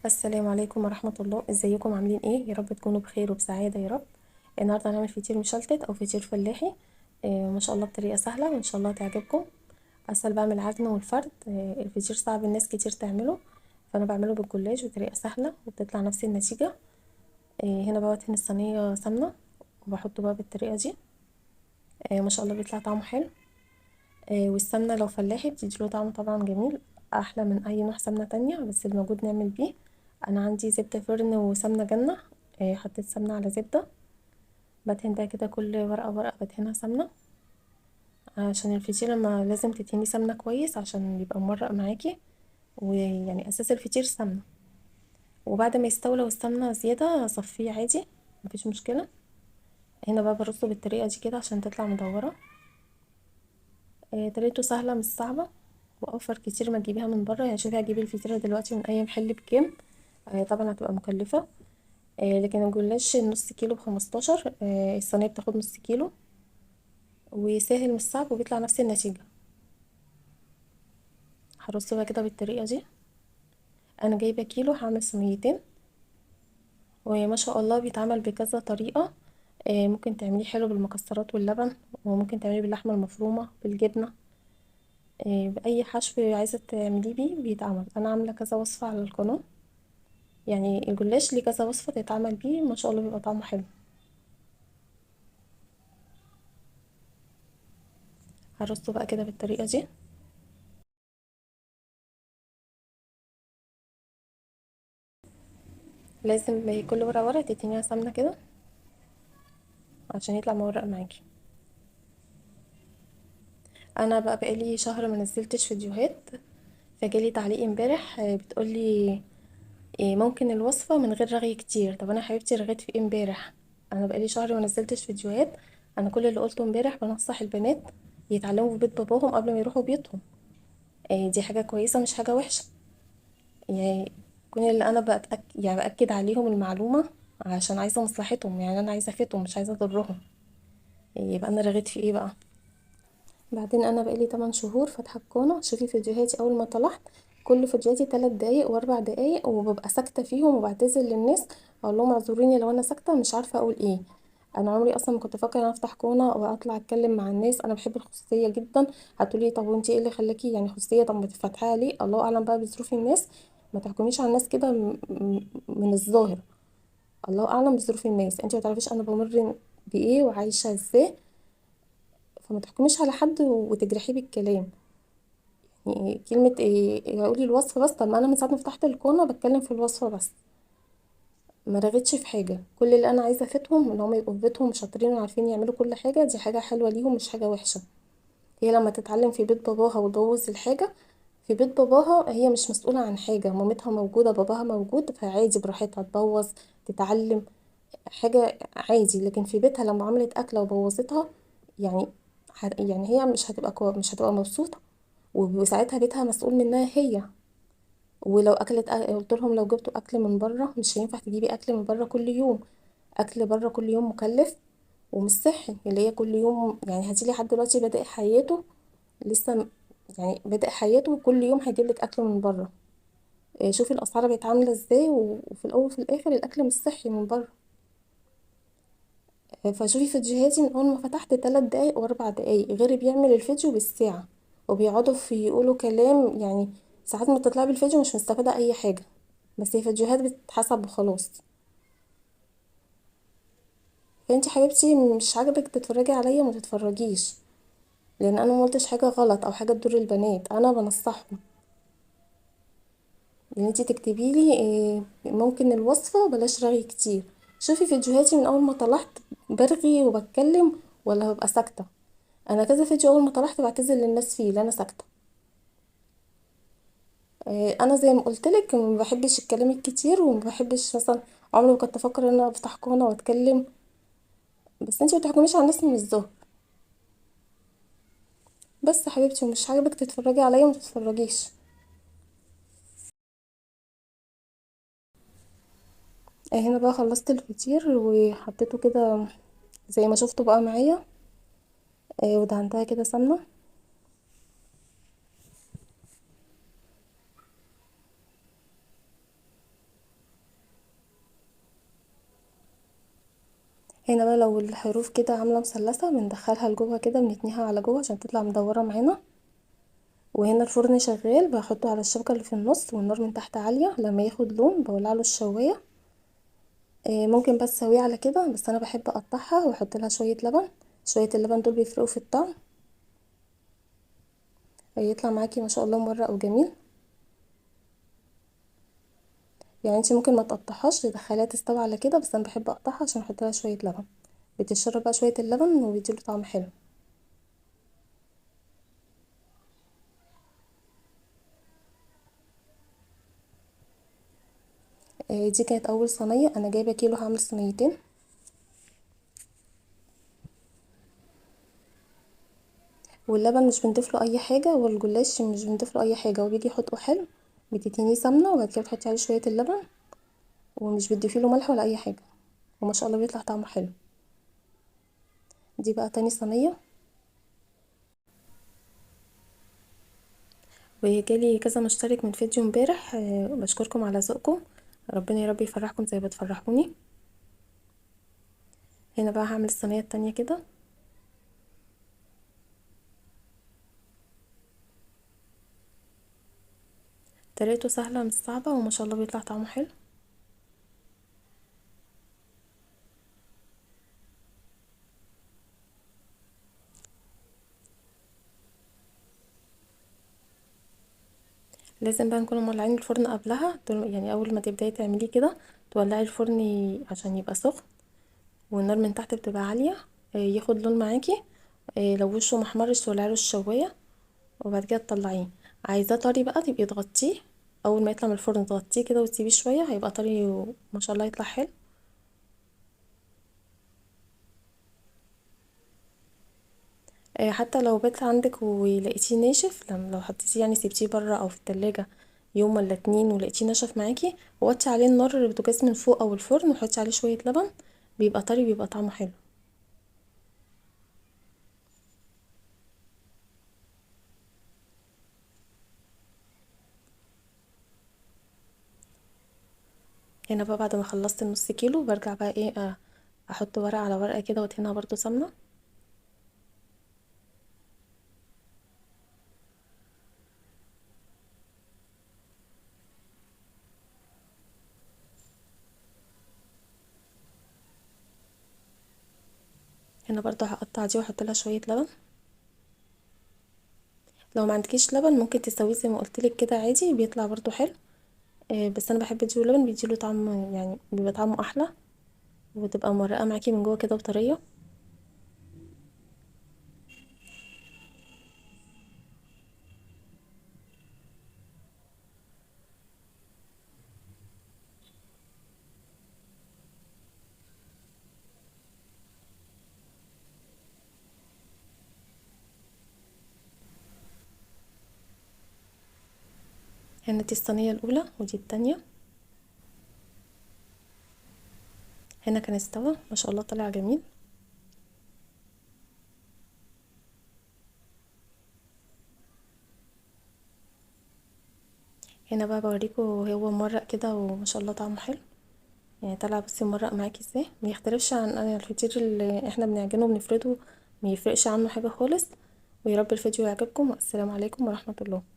السلام عليكم ورحمة الله. ازيكم عاملين ايه؟ يا رب تكونوا بخير وبسعادة يا رب. النهارده هنعمل فطير مشلتت او فطير فلاحي. ما شاء الله بطريقة سهلة وان شاء الله تعجبكم. اسهل بقى من العجن والفرد. الفطير صعب الناس كتير تعمله، فانا بعمله بالجلاش بطريقة سهلة وبتطلع نفس النتيجة. هنا بقى بدهن الصينية سمنة وبحطه بقى بالطريقة دي. ما شاء الله بيطلع طعمه حلو. والسمنة لو فلاحي بتديله طعم طبعا جميل، احلى من اي نوع سمنة تانية، بس الموجود نعمل بيه. انا عندي زبدة فرن وسمنة جنة. حطيت سمنة على زبدة. بدهن بقى كده كل ورقة ورقة بدهنها سمنة، عشان الفطير لما لازم تدهني سمنة كويس عشان يبقى ممرق معاكي. ويعني اساس الفطير سمنة. وبعد ما يستوي لو السمنة زيادة صفيه عادي، مفيش مشكلة. هنا بقى برصه بالطريقة دي كده عشان تطلع مدورة. طريقته سهلة مش صعبة، واوفر كتير ما تجيبيها من بره. يعني شوفي هتجيبي الفطيرة دلوقتي من اي محل بكام. طبعا هتبقى مكلفة. لكن الجلاش النص كيلو ب15. الصينية بتاخد نص كيلو. وسهل مش صعب وبيطلع نفس النتيجة. هرصه بقى كده بالطريقة دي. انا جايبة كيلو هعمل صينيتين. وما شاء الله بيتعمل بكذا طريقة. ممكن تعمليه حلو بالمكسرات واللبن، وممكن تعمليه باللحمة المفرومة بالجبنة. بأي حشو عايزة تعمليه بيه بيتعمل. انا عاملة كذا وصفة على القناة. يعني الجلاش ليه كذا وصفة تتعمل بيه، ما شاء الله بيبقى طعمه حلو. هرصه بقى كده بالطريقة دي. لازم كل ورقة ورقة تدهنيها سمنة كده عشان يطلع مورق معاكي. انا بقى بقالي شهر ما نزلتش فيديوهات، فجالي تعليق امبارح بتقولي ممكن الوصفة من غير رغي كتير. طب انا حبيبتي رغيت في ايه امبارح؟ انا بقالي شهر ما نزلتش فيديوهات. انا كل اللي قلته امبارح بنصح البنات يتعلموا في بيت باباهم قبل ما يروحوا بيتهم. دي حاجة كويسة مش حاجة وحشة. يعني كون اللي انا يعني باكد عليهم المعلومة عشان عايزة مصلحتهم. يعني انا عايزة افيدهم مش عايزة اضرهم. يبقى انا رغيت في ايه بقى؟ بعدين انا بقالي 8 شهور فاتحه القناه. شوفي فيديوهاتي اول ما طلعت، كل فيديوهاتي 3 دقايق و4 دقايق، وببقى ساكته فيهم وبعتذر للناس. اقول لهم اعذروني لو انا ساكته مش عارفه اقول ايه. انا عمري اصلا ما كنت فاكره ان انا افتح قناه واطلع اتكلم مع الناس. انا بحب الخصوصيه جدا. هتقولي طب وانتي ايه اللي خلاكي يعني خصوصيه؟ طب ما تفتحيها ليه؟ الله اعلم بقى بظروف الناس. ما تحكميش على الناس كده من الظاهر. الله اعلم بظروف الناس. انتي ما تعرفيش انا بمر بايه وعايشه ازاي. فما تحكميش على حد وتجرحيه بالكلام. يعني كلمة ايه اقولي الوصفة بس؟ طب ما انا من ساعة ما فتحت القناة بتكلم في الوصفة بس. ما رغيتش في حاجة. كل اللي انا عايزة افيدهم ان هم يبقوا في بيتهم شاطرين وعارفين يعملوا كل حاجة. دي حاجة حلوة ليهم مش حاجة وحشة. هي لما تتعلم في بيت باباها وتبوظ الحاجة في بيت باباها، هي مش مسؤولة عن حاجة. مامتها موجودة باباها موجود، فعادي براحتها تبوظ تتعلم حاجة عادي. لكن في بيتها لما عملت أكلة وبوظتها، يعني يعني هي مش هتبقى مبسوطة. وساعتها بيتها مسؤول منها هي. ولو قلت لهم لو جبتوا اكل من بره مش هينفع تجيبي اكل من بره كل يوم. اكل بره كل يوم مكلف ومش صحي. اللي هي كل يوم يعني هتيجي لحد دلوقتي بادئ حياته لسه يعني بادئ حياته وكل يوم هيجيب لك اكل من بره. شوفي الاسعار بقت عامله ازاي، وفي الاول وفي الاخر الاكل مش صحي من بره. فشوفي فيديوهاتي من اول ما فتحت 3 دقايق و4 دقايق، غير بيعمل الفيديو بالساعه. وبيقعدوا يقولوا كلام يعني. ساعات ما تطلعي بالفيديو مش مستفاده اي حاجه، بس هي فيديوهات بتتحسب وخلاص. فانتي حبيبتي مش عاجبك تتفرجي عليا ما تتفرجيش. لان انا ما قلتش حاجه غلط او حاجه تضر البنات، انا بنصحهم. ان انتي تكتبي لي ممكن الوصفه بلاش رغي كتير. شوفي فيديوهاتي من اول ما طلعت برغي وبتكلم ولا ببقى ساكته. انا كذا فيديو اول ما طلعت بعتذر للناس فيه اللي انا ساكته. انا زي ما قلت لك ما بحبش الكلام الكتير وما بحبش مثلا. عمري ما كنت افكر ان انا افتح قناه واتكلم. بس انتي ما تحكميش على الناس من الظهر. بس حبيبتي مش عاجبك تتفرجي عليا ما تتفرجيش. هنا بقى خلصت الفطير وحطيته كده زي ما شفتوا بقى معايا. ودهنتها كده سمنه. هنا بقى لو الحروف كده عامله مثلثه بندخلها لجوه كده، بنتنيها على جوه عشان تطلع مدوره معانا. وهنا الفرن شغال، بحطه على الشبكه اللي في النص والنار من تحت عاليه. لما ياخد لون بولع له الشوايه. ممكن بس اسويه على كده، بس انا بحب اقطعها واحط لها شويه لبن. شويه اللبن دول بيفرقوا في الطعم. يطلع معاكي ما شاء الله مورق وجميل. يعني انتي ممكن ما تقطعهاش تدخليها تستوي على كده، بس انا بحب اقطعها عشان احط لها شويه لبن. بتشرب بقى شويه اللبن وبيديله طعم حلو. دي كانت اول صينيه، انا جايبه كيلو هعمل صينيتين. واللبن مش بنضيف له اي حاجه، والجلاش مش بنضيف له اي حاجه، وبيجي يحطه حلو. بتدينيه سمنه وبعد كده بتحطي عليه شويه اللبن، ومش بتضيفي له ملح ولا اي حاجه. وما شاء الله بيطلع طعمه حلو. دي بقى تاني صينيه. وجالي كذا مشترك من فيديو امبارح، بشكركم على ذوقكم. ربنا يا رب يفرحكم زي ما بتفرحوني. هنا بقى هعمل الصينيه التانية كده. طريقته سهله مش صعبه، وما شاء الله بيطلع طعمه حلو. لازم بقى نكون مولعين الفرن قبلها، يعني اول ما تبداي تعمليه كده تولعي الفرن عشان يبقى سخن. والنار من تحت بتبقى عاليه. ياخد لون معاكي. لو وشه محمرش تولعي له الشوايه. وبعد كده تطلعيه. عايزاه طري بقى تبقي تغطيه. اول ما يطلع من الفرن تغطيه كده وتسيبيه شويه، هيبقى طري وما شاء الله يطلع حلو. حتى لو بات عندك ولقيتيه ناشف، لو حطيتيه يعني سيبتيه بره او في التلاجة يوم ولا اتنين ولقيتيه نشف معاكي، وطي عليه النار البوتاجاز من فوق او الفرن وحطي عليه شويه لبن. بيبقى طري، بيبقى طعمه حلو. هنا بقى بعد ما خلصت النص كيلو برجع بقى ايه، احط ورقه على ورقه كده وادهنها برضو سمنه. هنا برضو هقطع دي واحط لها شويه لبن. لو ما عندكيش لبن ممكن تسويه زي ما قلت لك كده عادي، بيطلع برضو حلو. بس انا بحب اديله لبن، بيديله طعم يعني بيبقى طعمه احلى. وتبقى مرقه معاكي من جوه كده وطريه. هنا دي الصينيه الاولى ودي التانية. هنا كان استوى ما شاء الله طلع جميل. هنا بقى بوريكم هو مورق كده وما شاء الله طعمه حلو. يعني طلع بصي مورق معاكي ازاي، ما يختلفش عن الفطير اللي احنا بنعجنه وبنفرده. ما يفرقش عنه حاجه خالص. ويا رب الفيديو يعجبكم، والسلام عليكم ورحمه الله.